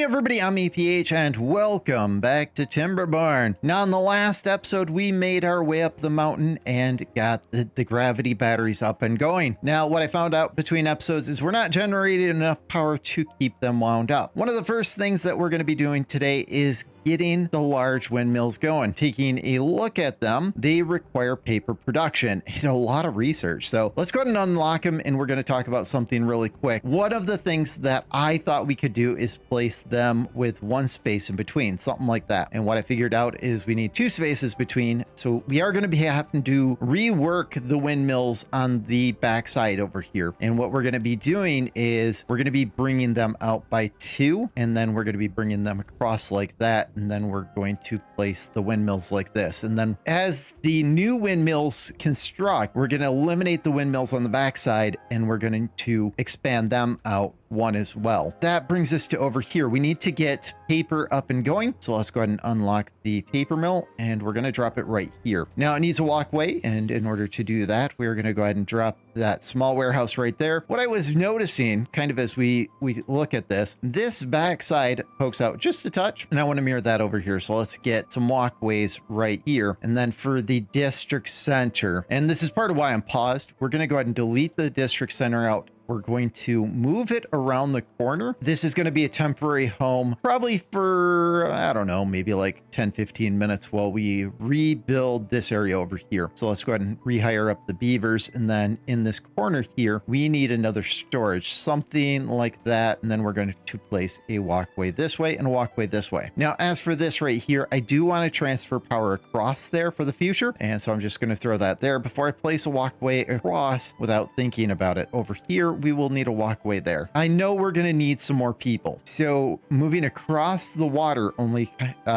everybody, I'm EPH and welcome back to Timberborn. Now in the last episode we made our way up the mountain and got the gravity batteries up and going. Now what I found out between episodes is we're not generating enough power to keep them wound up. One of the first things that we're going to be doing today is getting the large windmills going. Taking a look at them, they require paper production and a lot of research. So let's go ahead and unlock them, and we're going to talk about something really quick. One of the things that I thought we could do is place them with one space in between, something like that. And what I figured out is we need two spaces between. So we are going to be having to rework the windmills on the backside over here. And what we're going to be doing is we're going to be bringing them out by two, and then we're going to be bringing them across like that. And then we're going to place the windmills like this. And then as the new windmills construct, we're going to eliminate the windmills on the backside and we're going to expand them out one as well. That brings us to over here. We need to get paper up and going. So let's go ahead and unlock the paper mill, and we're going to drop it right here. Now it needs a walkway, and in order to do that, we're going to go ahead and drop that small warehouse right there. What I was noticing kind of as we look at this backside pokes out just a touch, and I want to mirror that over here. So let's get some walkways right here. And then for the district center, and this is part of why I'm paused, we're going to go ahead and delete the district center out. We're going to move it around the corner. This is going to be a temporary home, probably for, I don't know, maybe like 10-15 minutes while we rebuild this area over here. So let's go ahead and rehire up the beavers. And then in this corner here, we need another storage, something like that. And then we're going to place a walkway this way and a walkway this way. Now, as for this right here, I do want to transfer power across there for the future. And so I'm just going to throw that there before I place a walkway across without thinking about it. Over here, we will need a walkway there. I know we're going to need some more people, so moving across the water only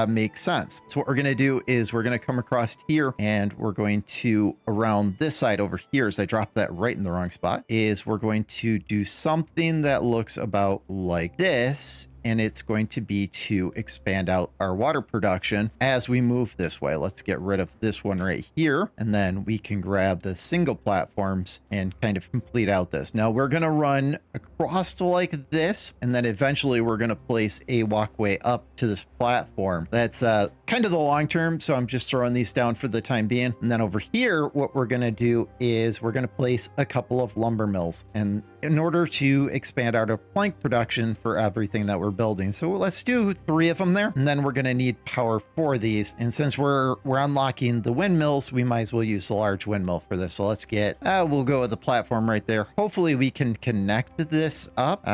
makes sense. So what we're going to do is we're going to come across here, and we're going to around this side over here, as I dropped that right in the wrong spot, is we're going to do something that looks about like this. And it's going to be to expand out our water production as we move this way. Let's get rid of this one right here. And then we can grab the single platforms and kind of complete out this. Now we're going to run across to like this. And then eventually we're going to place a walkway up to this platform. That's kind of the long term. So I'm just throwing these down for the time being. And then over here, what we're going to do is we're going to place a couple of lumber mills. And in order to expand out our plank production for everything that we're building. So let's do 3 of them there, and then we're going to need power for these. And since we're unlocking the windmills, we might as well use the large windmill for this. So let's get, we'll go with the platform right there. Hopefully we can connect this up.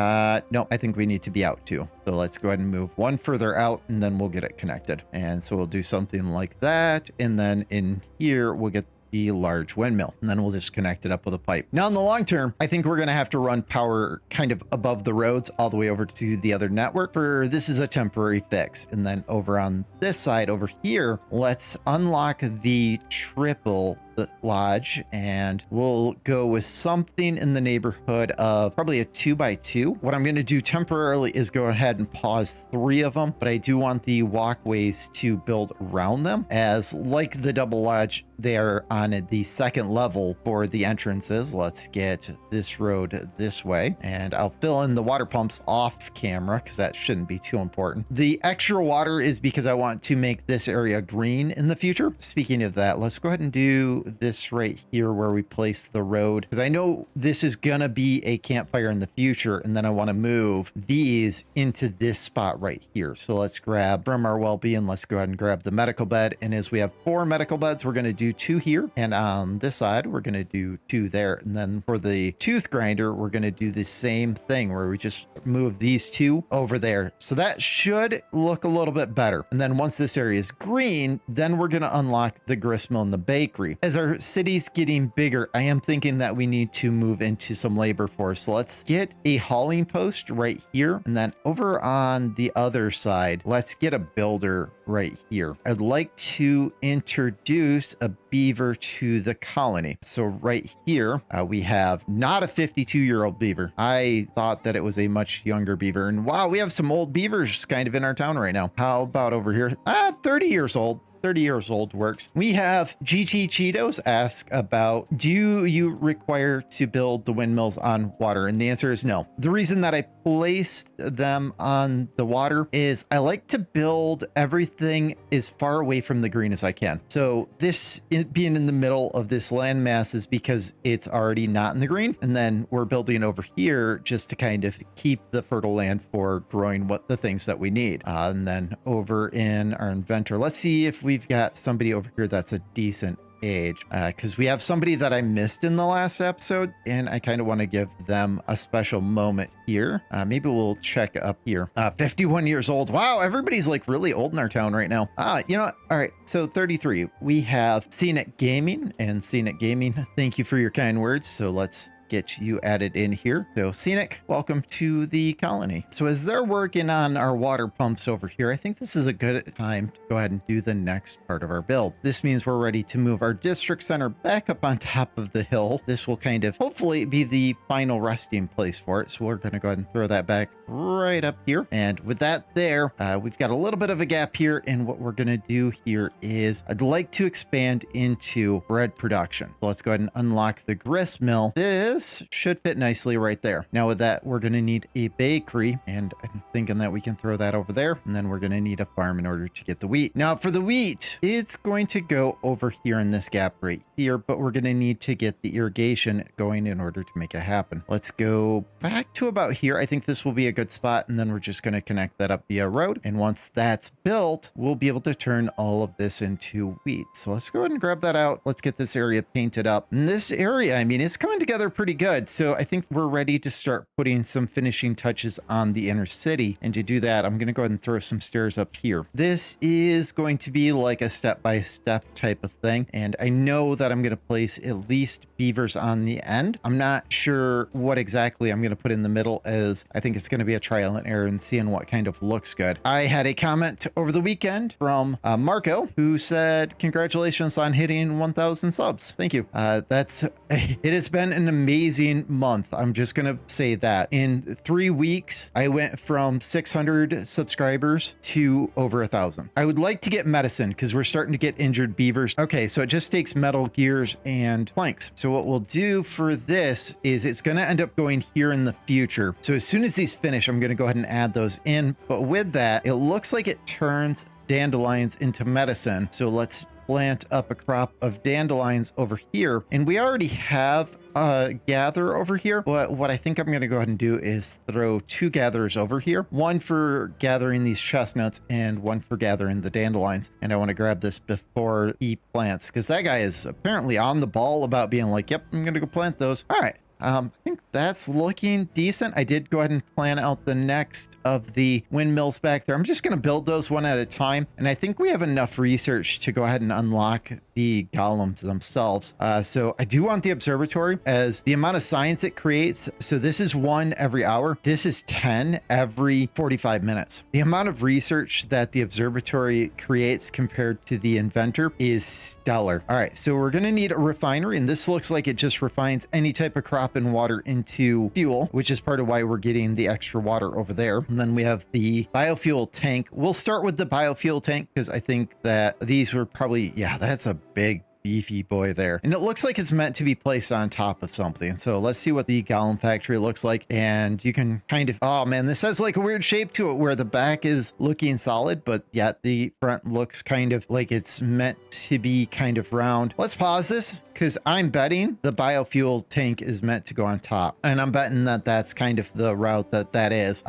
No, I think we need to be out too. So let's go ahead and move one further out, and then we'll get it connected. And so we'll do something like that. And then in here, we'll get the large windmill, and then we'll just connect it up with a pipe. Now in the long term, I think we're going to have to run power kind of above the roads all the way over to the other network. For this is a temporary fix. And then over on this side over here, let's unlock the triple lodge, and we'll go with something in the neighborhood of probably a 2x2. What I'm going to do temporarily is go ahead and pause 3 of them, but I do want the walkways to build around them, as like the double lodge, they are on the second level for the entrances. Let's get this road this way, and I'll fill in the water pumps off camera because that shouldn't be too important. The extra water is because I want to make this area green in the future. Speaking of that, let's go ahead and do this right here where we place the road, because I know this is gonna be a campfire in the future, and then I want to move these into this spot right here. So let's grab from our well-being, let's go ahead and grab the medical bed, and as we have 4 medical beds, we're going to do 2 here, and on this side we're going to do 2 there. And then for the tooth grinder, we're going to do the same thing where we just move these 2 over there. So that should look a little bit better. And then once this area is green, then we're going to unlock the grist mill and the bakery. As our city's getting bigger, I am thinking that we need to move into some labor force. So let's get a hauling post right here. And then over on the other side, let's get a builder right here. I'd like to introduce a beaver to the colony. So right here, we have not a 52-year-old beaver. I thought that it was a much younger beaver. And wow, we have some old beavers kind of in our town right now. How about over here? 30 years old. 30 years old works. We have GT Cheetos ask about, do you require to build the windmills on water? And the answer is no. The reason that I placed them on the water is I like to build everything as far away from the green as I can. So this being in the middle of this landmass is because it's already not in the green. And then we're building over here just to kind of keep the fertile land for growing what the things that we need. And then over in our inventor, let's see if we've got somebody over here that's a decent age, because we have somebody that I missed in the last episode and I kind of want to give them a special moment here. Maybe we'll check up here. 51 years old. Wow, everybody's like really old in our town right now. You know what? All right, so 33. We have Scenic Gaming, and Scenic Gaming, thank you for your kind words. So let's get you added in here. So Scenic, welcome to the colony. So as they're working on our water pumps over here, I think this is a good time to go ahead and do the next part of our build. This means we're ready to move our district center back up on top of the hill. This will kind of hopefully be the final resting place for it. So we're going to go ahead and throw that back right up here. And with that there, we've got a little bit of a gap here. And what we're going to do here is I'd like to expand into bread production. So let's go ahead and unlock the grist mill. This should fit nicely right there. Now with that, we're going to need a bakery, and I'm thinking that we can throw that over there. And then we're going to need a farm in order to get the wheat. Now for the wheat, it's going to go over here in this gap right here, but we're going to need to get the irrigation going in order to make it happen. Let's go back to about here. I think this will be a good spot. And then we're just going to connect that up via road. And once that's built, we'll be able to turn all of this into wheat. So let's go ahead and grab that out. Let's get this area painted up. And this area, I mean, it's coming together pretty good. So I think we're ready to start putting some finishing touches on the inner city. And to do that, I'm going to go ahead and throw some stairs up here. This is going to be like a step-by-step type of thing. And I know that I'm going to place at least beavers on the end. I'm not sure what exactly I'm going to put in the middle, as I think it's going to be a trial and error and seeing what kind of looks good. I had a comment over the weekend from Marco, who said, congratulations on hitting 1,000 subs. Thank you. It has been an amazing month. I'm just going to say that in 3 weeks, I went from 600 subscribers to over 1,000. I would like to get medicine because we're starting to get injured beavers. Okay, so it just takes metal gears and planks. So what we'll do for this is it's going to end up going here in the future. So as soon as these finish, I'm going to go ahead and add those in. But with that, it looks like it turns dandelions into medicine. So let's plant up a crop of dandelions over here. And we already have a gather over here, but what I think I'm going to go ahead and do is throw 2 gatherers over here, one for gathering these chestnuts and one for gathering the dandelions. And I want to grab this before he plants, because that guy is apparently on the ball about being like, yep, I'm going to go plant those. All right. I think that's looking decent. I did go ahead and plan out the next of the windmills back there. I'm just going to build those one at a time. And I think we have enough research to go ahead and unlock the golems themselves. So I do want the observatory, as the amount of science it creates. So this is 1 every hour. This is 10 every 45 minutes. The amount of research that the observatory creates compared to the inventor is stellar. All right, so we're going to need a refinery, and this looks like it just refines any type of crop and water into fuel, which is part of why we're getting the extra water over there. And then we have the biofuel tank. We'll start with the biofuel tank because I think that these were probably, yeah, that's a big beefy boy there. And it looks like it's meant to be placed on top of something. So let's see what the golem factory looks like. And you can kind of, oh man, this has like a weird shape to it where the back is looking solid, but yet the front looks kind of like it's meant to be kind of round. Let's pause this because I'm betting the biofuel tank is meant to go on top. And I'm betting that that's kind of the route that is.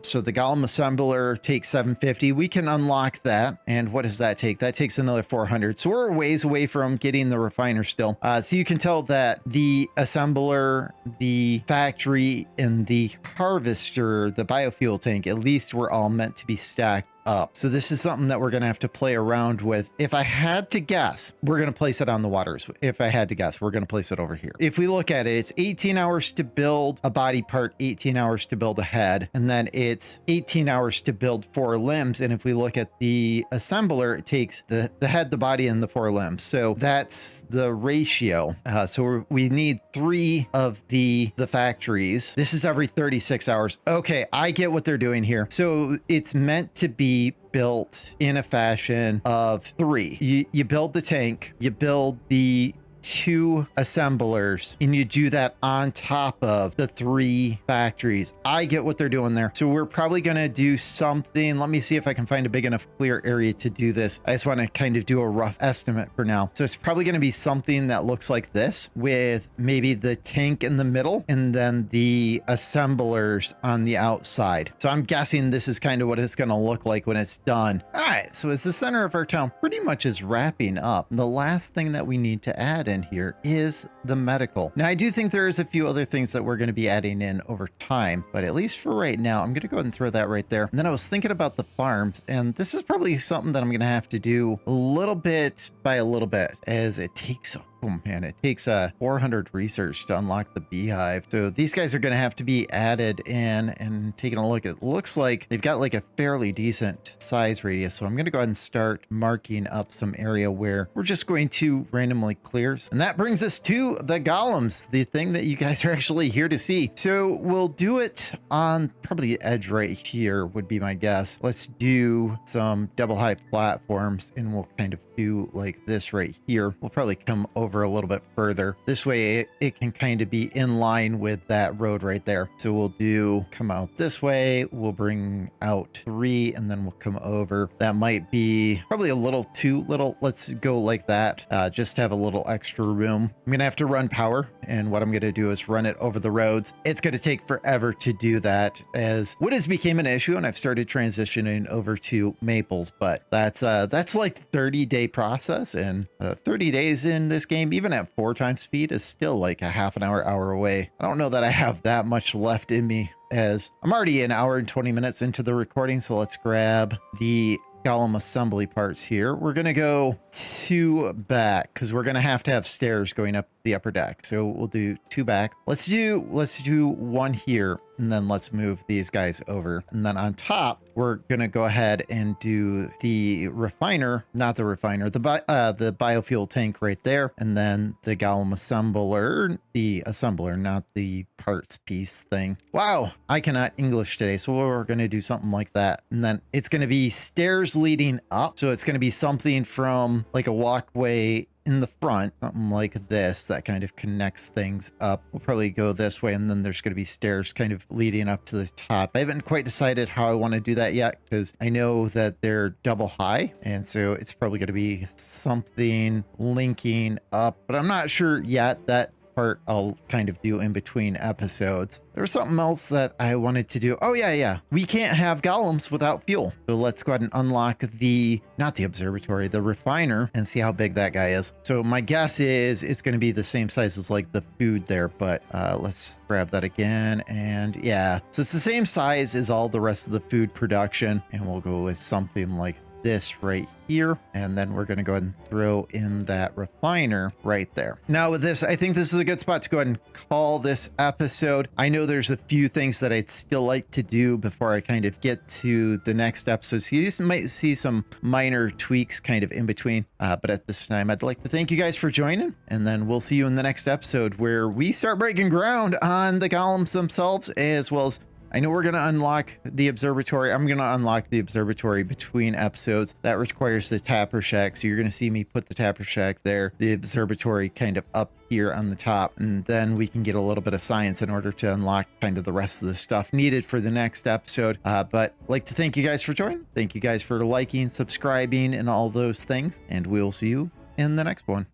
So the golem assembler takes 750. We can unlock that. And what does that take? That takes another 400. So we're a ways away from getting the refiner still. So you can tell that the assembler, the factory, and the harvester, the biofuel tank, at least were all meant to be stacked up. So this is something that we're going to have to play around with. If I had to guess, we're going to place it on the waters. If I had to guess, we're going to place it over here. If we look at it, it's 18 hours to build a body part, 18 hours to build a head, and then it's 18 hours to build 4 limbs. And if we look at the assembler, it takes the head, the body, and the 4 limbs. So that's the ratio. So we need 3 of the factories. This is every 36 hours. Okay, I get what they're doing here. So it's meant to be be built in a fashion of three. You build the tank, you build the two assemblers, and you do that on top of the three factories. I get what they're doing there. So we're probably going to do something. Let me see if I can find a big enough clear area to do this. I just want to kind of do a rough estimate for now. So it's probably going to be something that looks like this, with maybe the tank in the middle and then the assemblers on the outside. So I'm guessing this is kind of what it's going to look like when it's done. All right, so as the center of our town pretty much is wrapping up, the last thing that we need to add in here is the medical. Now, I do think there's a few other things that we're going to be adding in over time, but at least for right now, I'm going to go ahead and throw that right there. And then I was thinking about the farms, and this is probably something that I'm going to have to do a little bit by a little bit, as it takes oh man, it takes 400 research to unlock the beehive. So these guys are going to have to be added in, and taking a look, it looks like they've got like a fairly decent size radius. So I'm going to go ahead and start marking up some area where we're just going to randomly clear. And that brings us to the golems, the thing that you guys are actually here to see. So we'll do it on probably the edge right here would be my guess. Let's do some double high platforms, and we'll kind of do like this right here. We'll probably come over a little bit further. This way it can kind of be in line with that road right there. So we'll come out this way. We'll bring out 3, and then we'll come over. That might be probably a little too little. Let's go like that. Just to have a little extra room. I'm going to have to run power, and what I'm going to do is run it over the roads. It's going to take forever to do that, as wood has became an issue, and I've started transitioning over to maples, but that's like 30-day process, and 30 days in this game, even at 4 times speed, is still like a half an hour away. I don't know that I have that much left in me, as I'm already an hour and 20 minutes into the recording. So let's grab the golem assembly parts here. We're going to go 2 back, because we're going to have stairs going up the upper deck. So we'll do 2 back. Let's do 1 here, and then let's move these guys over. And then on top, we're going to go ahead and do the refiner, not the refiner, the biofuel tank right there. And then the golem assembler, the assembler, not the parts piece thing. Wow, I cannot English today. So we're going to do something like that. And then it's going to be stairs leading up. So it's going to be something from like a walkway in the front, something like this, that kind of connects things up. We'll probably go this way, and then there's going to be stairs kind of leading up to the top. I haven't quite decided how I want to do that yet, because I know that they're double high, and so it's probably going to be something linking up, but I'm not sure yet. That part I'll kind of do in between episodes. There was something else that I wanted to do. Oh yeah. We can't have golems without fuel. So let's go ahead and unlock not the observatory, the refiner, and see how big that guy is. So my guess is it's going to be the same size as like the food there, but let's grab that again. And yeah, so it's the same size as all the rest of the food production. And we'll go with something like this right here, and then we're going to go ahead and throw in that refiner right there. Now with this, I think this is a good spot to go ahead and call this episode. I know there's a few things that I'd still like to do before I kind of get to the next episode, so you might see some minor tweaks kind of in between, but at this time I'd like to thank you guys for joining, and then we'll see you in the next episode, where we start breaking ground on the golems themselves, as well as I know we're going to unlock the observatory. I'm going to unlock the observatory between episodes. That requires the tapper shack. So you're going to see me put the tapper shack there, the observatory kind of up here on the top. And then we can get a little bit of science in order to unlock kind of the rest of the stuff needed for the next episode. But I'd like to thank you guys for joining. Thank you guys for liking, subscribing, and all those things. And we'll see you in the next one.